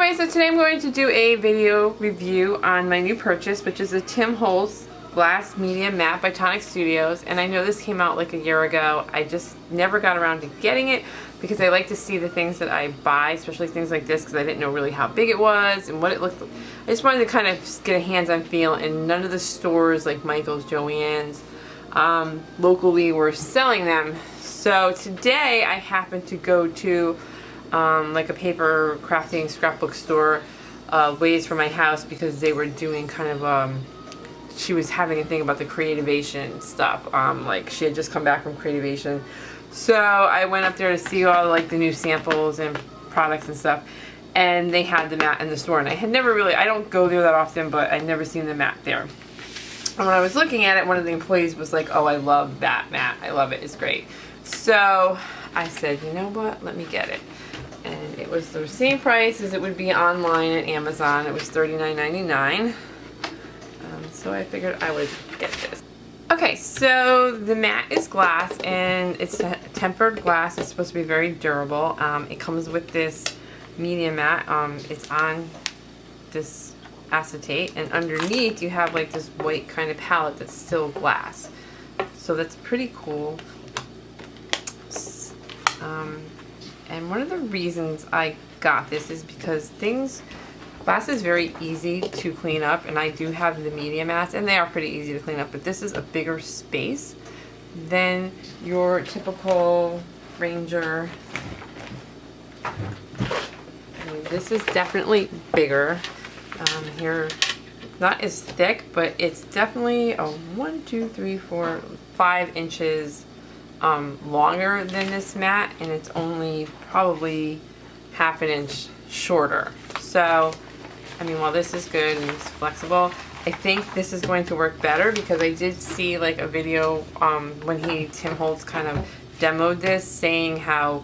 Anyway, so today I'm going to do a video review on my new purchase, which is a Holtz glass media mat by Tonic Studios. And I know this came out like a year ago. I just never got around to getting it because I like to see the things that I buy, especially things like this, because I didn't know really how big it was and what it looked like. I just wanted to kind of get a hands-on feel, and none of the stores like Michael's, Joann's, locally were selling them. So today I happened to go to like a paper crafting scrapbook store ways from my house, because they were doing kind of she was having a thing about the Creativation stuff. Like she had just come back from Creativation, so I went up there to see all like the new samples and products and stuff, and they had the mat in the store, and I had never really, I don't go there that often, but I'd never seen the mat there. And when I was looking at it, one of the employees was like, "Oh, I love that mat, I love it, it's great." So I said, you know what, let me get it. And it was the same price as it would be online at Amazon. It was $39.99. So I figured I would get this. Okay, so the mat is glass, and it's a tempered glass. It's supposed to be very durable. It comes with this media mat. It's on this acetate, and underneath you have like this white kind of palette that's still glass. So that's pretty cool. And one of the reasons I got this is because glass is very easy to clean up, and I do have the media mats, and they are pretty easy to clean up, but this is a bigger space than your typical Ranger. I mean, this is definitely bigger. Here, not as thick, but it's definitely a 5 inches longer than this mat, and it's only probably half an inch shorter. So I mean, while this is good and it's flexible, I think this is going to work better, because I did see like a video when Tim Holtz kind of demoed this, saying how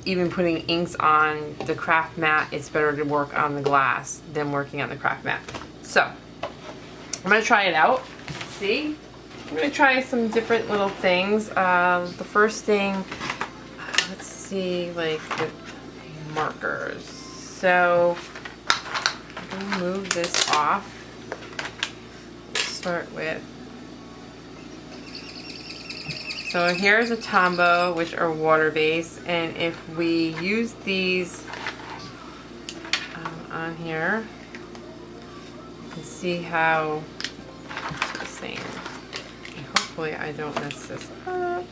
even putting inks on the craft mat, it's better to work on the glass than working on the craft mat. So I'm gonna try it out. See, I'm gonna try some different little things. The first thing, let's see, like with markers. So I'm gonna move this off. Start with, so here's a Tombow, which are water based, and if we use these on here, you can see how it's the same. And hopefully I don't mess this up.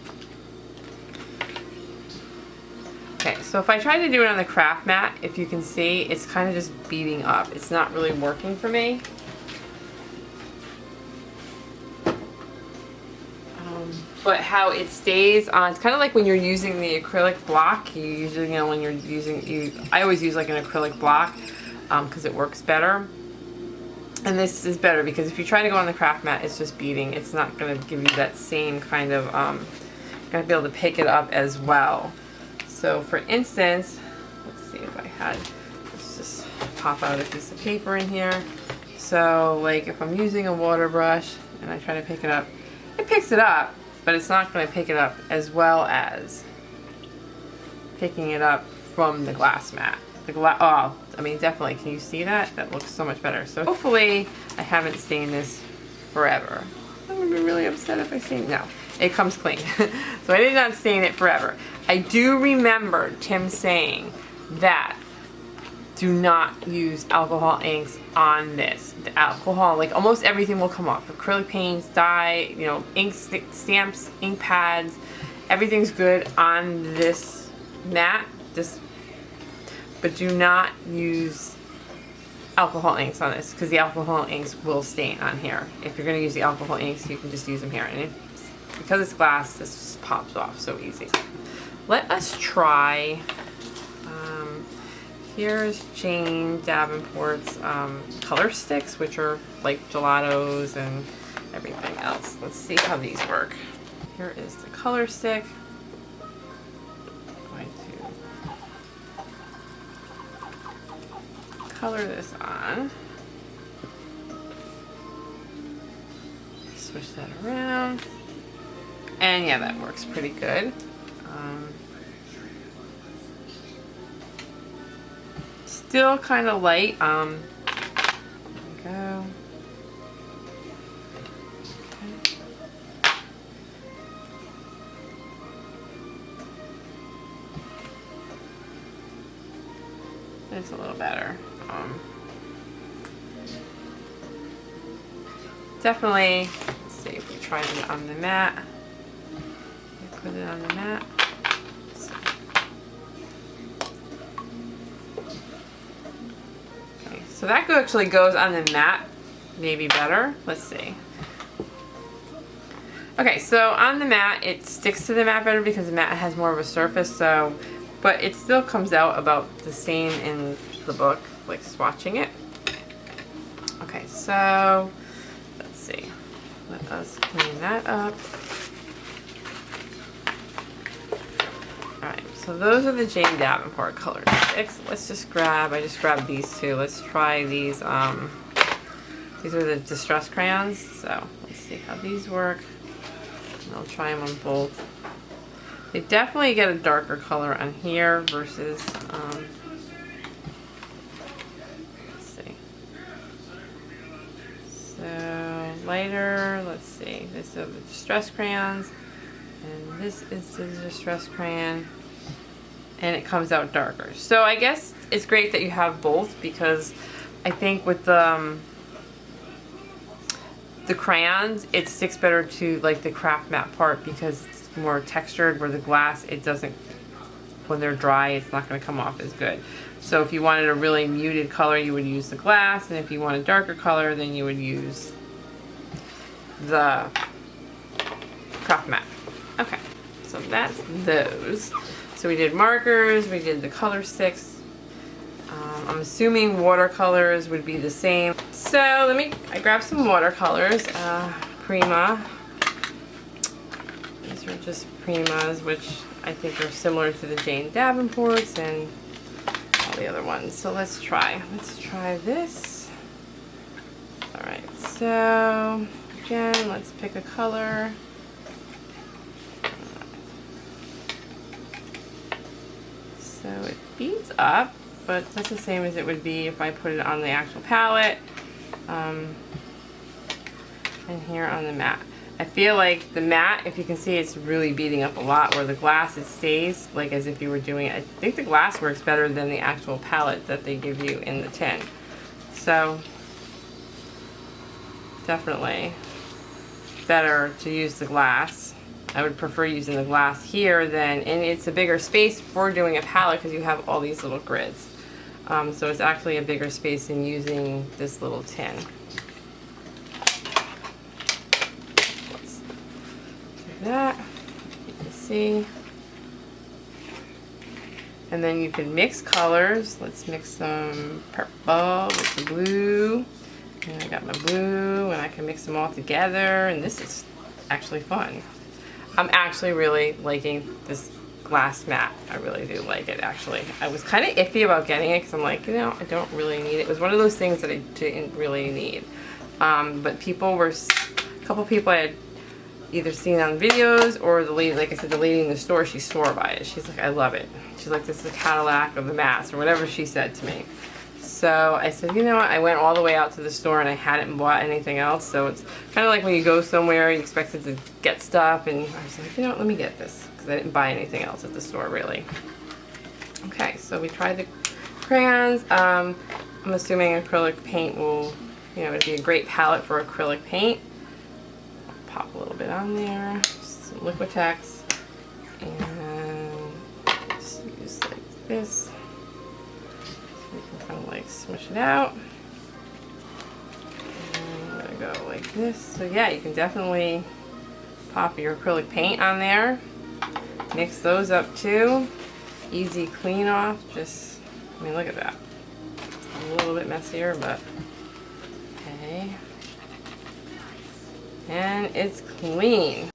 Okay, so if I try to do it on the craft mat, if you can see, it's kind of just beating up. It's not really working for me. But how it stays on, it's kind of like when you're using the acrylic block. You usually, when you're using, I always use like an acrylic block because it works better. And this is better because if you try to go on the craft mat, it's just beating. It's not going to give you that same kind of, you're going to be able to pick it up as well. So for instance, let's see if I had, let's just pop out a piece of paper in here. So like if I'm using a water brush and I try to pick it up, it picks it up, but it's not going to pick it up as well as picking it up from the glass mat. Oh, I mean, definitely, can you see that? That looks so much better. So hopefully I haven't stained this forever. I'm going to be really upset if I stain. No, it comes clean. So I did not stain it forever. I do remember Tim saying that do not use alcohol inks on this. The alcohol, like almost everything will come off. Acrylic paints, dye, you know, ink stamps, ink pads, everything's good on this mat. But do not use alcohol inks on this, because the alcohol inks will stain on here. If you're going to use the alcohol inks, you can just use them here. And because it's glass, this just pops off so easy. Let us try. Here's Jane Davenport's color sticks, which are like gelatos and everything else. Let's see how these work. Here is the color stick. I'm going to color this on. Switch that around. And yeah, that works pretty good. still kind of light. There we go. It's a little better. Definitely, let's see if we try it on the mat. Put it on the mat. Okay, so that actually goes on the mat maybe better. Let's see. Okay, so on the mat, it sticks to the mat better because the mat has more of a surface, so, but it still comes out about the same in the book, like swatching it. Okay, so let's see. Let us clean that up. Alright, so those are the Jane Davenport color sticks. Let's just grab, I just grabbed these two. Let's try these are the Distress crayons. So let's see how these work. I'll try them on both. They definitely get a darker color on here versus, let's see. So lighter, let's see. This is the Distress crayons, and this is the Distress crayon, and it comes out darker. So I guess it's great that you have both, because I think with the crayons, it sticks better to like the craft matte part because it's more textured, where the glass, it doesn't, when they're dry, it's not going to come off as good. So if you wanted a really muted color, you would use the glass, and if you want a darker color, then you would use the craft matte. Okay, so that's those. So we did markers, we did the color sticks. I'm assuming watercolors would be the same. So I grabbed some watercolors, Prima. These are just Primas, which I think are similar to the Jane Davenports and all the other ones. So let's try this. Alright, so again, let's pick a color. So it beads up, but that's the same as it would be if I put it on the actual palette, and here on the mat. I feel like the mat, if you can see, it's really beating up a lot, where the glass, it stays like as if you were doing it. I think the glass works better than the actual palette that they give you in the tin. So definitely better to use the glass. I would prefer using the glass here and it's a bigger space for doing a palette because you have all these little grids. So it's actually a bigger space than using this little tin. Let's do that. You can see. And then you can mix colors. Let's mix some purple with the blue. And I got my blue, and I can mix them all together, and this is actually fun. I'm actually really liking this glass mat. I really do like it, actually. I was kind of iffy about getting it because I'm like, you know, I don't really need it. It was one of those things that I didn't really need. But a couple people I had either seen on videos, or the lady, like I said, the lady in the store, she swore by it. She's like, I love it. She's like, this is a Cadillac of the mats, or whatever she said to me. So I said, you know what, I went all the way out to the store and I hadn't bought anything else. So it's kind of like when you go somewhere, you expected to get stuff, and I was like, you know what, let me get this, because I didn't buy anything else at the store, really. Okay, so we tried the crayons. I'm assuming acrylic paint will, you know, it'd be a great palette for acrylic paint. I'll pop a little bit on there, just some Liquitex, and just use like this. You can kind of like smush it out. And I'm going to go like this. So yeah, you can definitely pop your acrylic paint on there. Mix those up too. Easy clean off. Just, I mean, look at that. It's a little bit messier, but okay. And it's clean.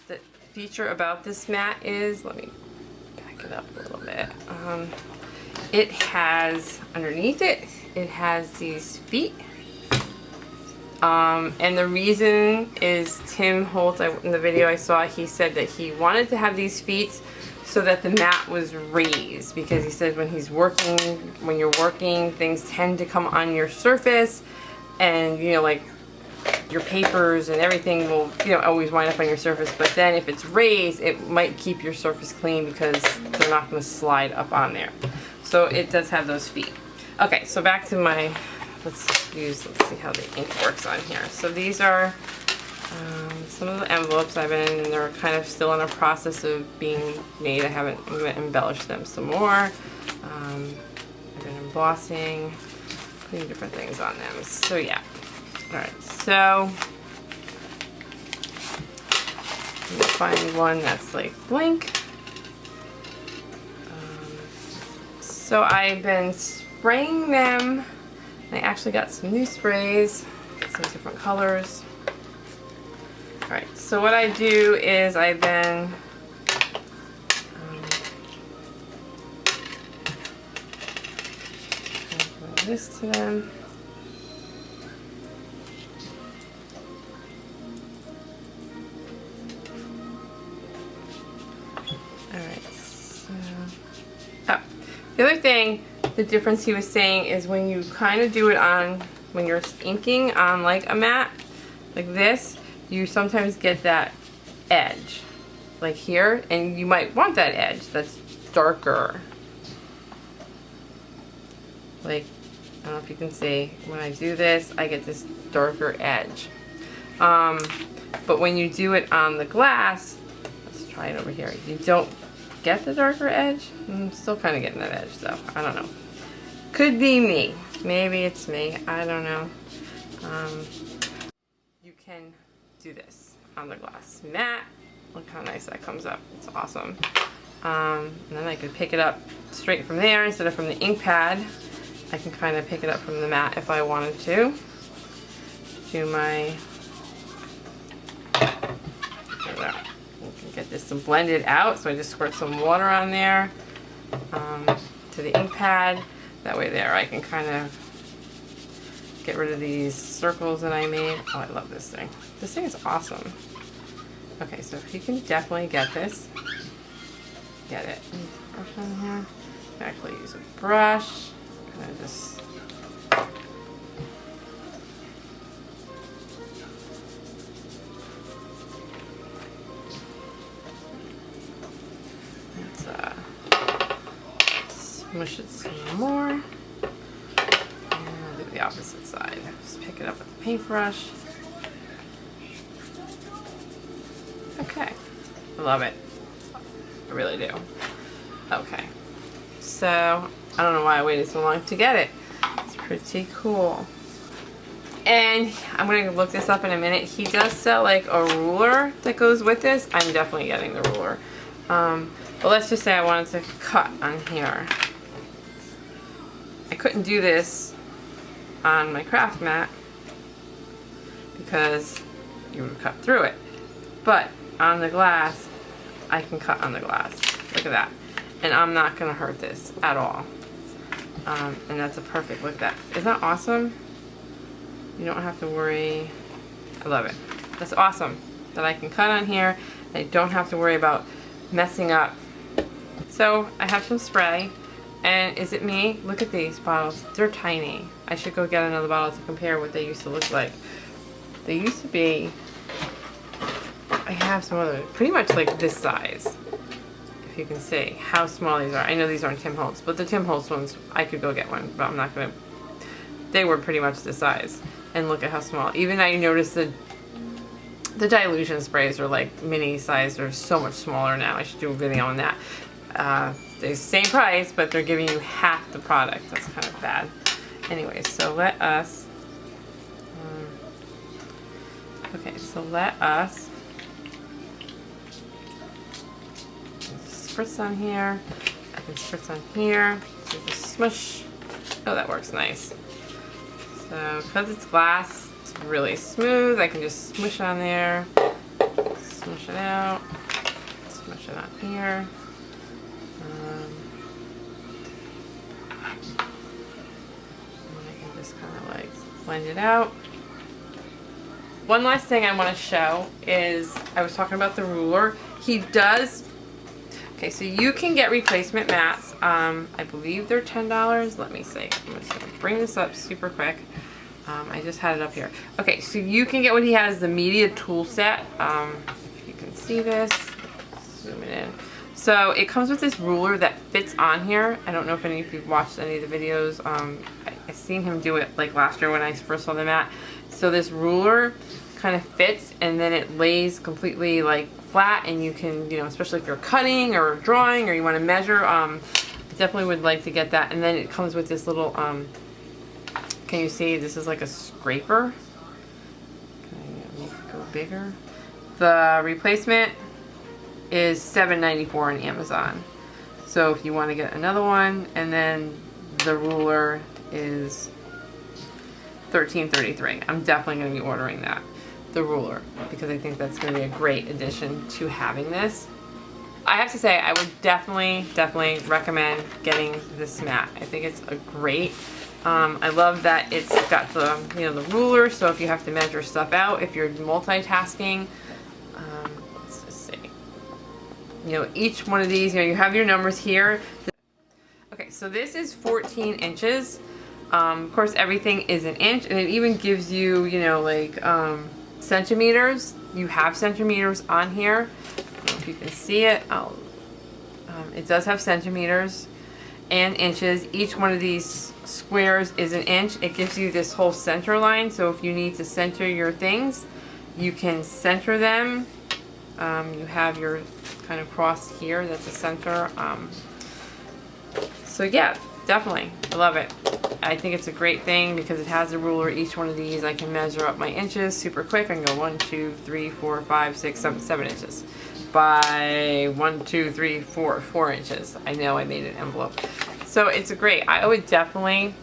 The feature about this mat is, let me back it up a little bit. It has, underneath it, it has these feet. And the reason is Tim Holtz, in the video I saw, he said that he wanted to have these feet so that the mat was raised, because he said when you're working, things tend to come on your surface, and you know, like your papers and everything will, you know, always wind up on your surface. But then if it's raised, it might keep your surface clean because they're not going to slide up on there. So it does have those feet. Okay, so back to my, let's see how the ink works on here. So these are some of the envelopes I've been in, and they're kind of still in a process of being made. I'm going to embellish them some more. I've been embossing, putting different things on them. So yeah. Alright, so let me find one that's like blank. So I've been spraying them. I actually got some new sprays, some different colors. Alright, so what I do is I then apply this to them. Alright, so the other thing, the difference he was saying is when you kind of do it on, when you're inking on like a mat, like this, you sometimes get that edge, like here, and you might want that edge that's darker. Like, I don't know if you can see, when I do this, I get this darker edge. But when you do it on the glass, let's try it over here, you don't get the darker edge. I'm still kind of getting that edge, so I don't know. Could be me. Maybe it's me. I don't know. You can do this on the glass mat. Look how nice that comes up. It's awesome. And then I could pick it up straight from there instead of from the ink pad. I can kind of pick it up from the mat if I wanted to. Do my... You can get this to blend it out, so I just squirt some water on there to the ink pad. That way there I can kind of get rid of these circles that I made. Oh, I love this thing. This thing is awesome. Okay, so if you can definitely get this, get it. Brush on here. Actually use a brush. Kind of just... Smush it some more. And I'll do the opposite side. Just pick it up with the paintbrush. Okay. I love it. I really do. Okay. So, I don't know why I waited so long to get it. It's pretty cool. And I'm going to look this up in a minute. He does sell like a ruler that goes with this. I'm definitely getting the ruler. But let's just say I wanted to cut on here. I couldn't do this on my craft mat because you would cut through it. But on the glass, I can cut on the glass. Look at that. And I'm not going to hurt this at all. And that's a perfect, look at that. Isn't that awesome? You don't have to worry. I love it. That's awesome that I can cut on here. I don't have to worry about messing up. So I have some spray. And is it me? Look at these bottles. They're tiny. I should go get another bottle to compare what they used to look like. They used to be, I have some other, pretty much like this size. If you can see how small these are. I know these aren't Tim Holtz, but the Tim Holtz ones, I could go get one, but I'm not going to. They were pretty much this size. And look at how small. Even I noticed the dilution sprays are like mini size. They're so much smaller now. I should do a video on that. They're the same price, but they're giving you half the product. That's kind of bad. Anyway, so let us, spritz on here. I can spritz on here. So just smush. Oh, that works nice. So, because it's glass, it's really smooth. I can just smush on there, smush it out, smush it on here. And I can just kind of like blend it out. One last thing I want to show is, I was talking about the ruler. He does, Okay, so you can get replacement mats. I believe they're $10. Let me see. I'm just gonna bring this up super quick. I just had it up here. Okay, so you can get what he has, the media tool set. If you can see this, zoom it in. So it comes with this ruler that fits on here. I don't know if any of you have watched any of the videos. I seen him do it like last year when I first saw the mat. So this ruler kind of fits, and then it lays completely like flat, and you can, you know, especially if you're cutting or drawing or you want to measure, I definitely would like to get that. And then it comes with this little, can you see, this is like a scraper. Can I make it go bigger? The replacement is $7.94 on Amazon. So if you want to get another one, and then the ruler is $13.33. I'm definitely going to be ordering that, the ruler, because I think that's going to be a great addition to having this. I have to say, I would definitely recommend getting this mat. I think it's a great. I love that it's got the, you know, the ruler, so if you have to measure stuff out, if you're multitasking, let's just see. You know, each one of these, you know, you have your numbers here. Okay, so this is 14 inches. Of course, everything is an inch, and it even gives you, you know, like centimeters. You have centimeters on here. I don't know if you can see it. It does have centimeters and inches. Each one of these squares is an inch. It gives you this whole center line, so if you need to center your things, you can center them. You have your kind of cross here, that's a center. So yeah, definitely, I love it. I think it's a great thing because it has a ruler. Each one of these, I can measure up my inches super quick. I can go 1, 2, 3, 4, 5, 6, 7 inches by 1, 2, 3, 4 inches. I know I made an envelope. So it's a great, I would definitely,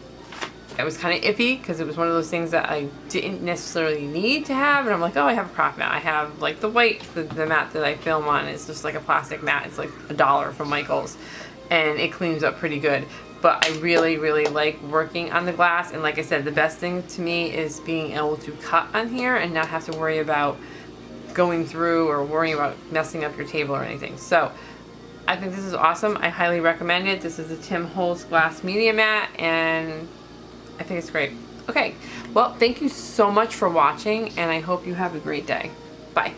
it was kind of iffy because it was one of those things that I didn't necessarily need to have, and I'm like, oh, I have a craft mat. I have like the white, the mat that I film on is just like a plastic mat. It's like $1 from Michael's, and it cleans up pretty good. But I really like working on the glass, and like I said, the best thing to me is being able to cut on here and not have to worry about going through or worrying about messing up your table or anything. So I think this is awesome. I highly recommend it. This is a Tim Holtz glass media mat, and I think it's great. Okay, well, thank you so much for watching, and I hope you have a great day. Bye.